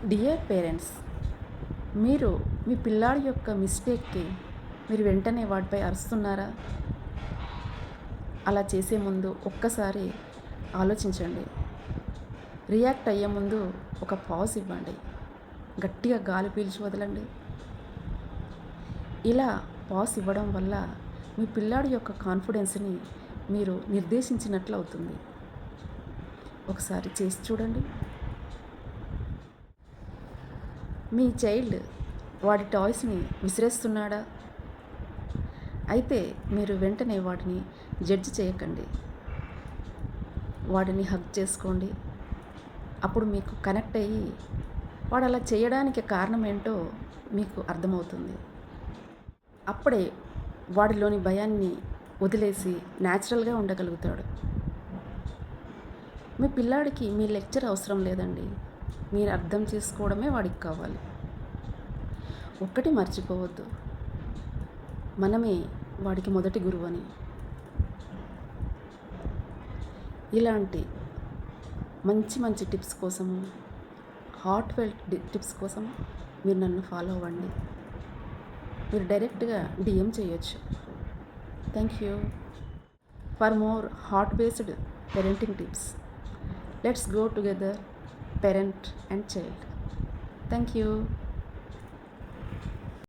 Dear parents, మీరు మీ పిల్లాడి యొక్క మిస్టేక్కి మీరు వెంటనే వాడిపై అరుస్తున్నారా? అలా చేసే ముందు ఒక్కసారి ఆలోచించండి. రియాక్ట్ అయ్యే ముందు ఒక పాజ్ ఇవ్వండి. గట్టిగా గాలి పీల్చి వదలండి. ఇలా పాజ్ ఇవ్వడం వల్ల మీ పిల్లాడి యొక్క కాన్ఫిడెన్స్ని మీరు నిర్దేశించినట్లు అవుతుంది. ఒకసారి చేసి చూడండి. మీ చైల్డ్ వాడి టాయ్స్ని విసిరేస్తున్నాడా? అయితే మీరు వెంటనే వాటిని జడ్జి చేయకండి. వాడిని హగ్ చేసుకోండి. అప్పుడు మీకు కనెక్ట్ అయ్యి వాడు అలా చేయడానికి కారణం ఏంటో మీకు అర్థమవుతుంది. అప్పుడే వాడిలోని భయాన్ని వదిలేసి న్యాచురల్గా ఉండగలుగుతాడు. మీ పిల్లాడికి మీ లెక్చర్ అవసరం లేదండి. మీరు అర్థం చేసుకోవడమే వాడికి కావాలి. ఒక్కటి మర్చిపోవద్దు, మనమే వాడికి మొదటి గురువు అని. ఇలాంటి మంచి మంచి టిప్స్ కోసము, హార్ట్ఫెల్ట్ టిప్స్ కోసం మీరు నన్ను ఫాలో అవ్వండి. మీరు డైరెక్ట్గా డిఎం చేయొచ్చు. Thank you. For more heart based parenting tips, let's go together, parent and child. Thank you.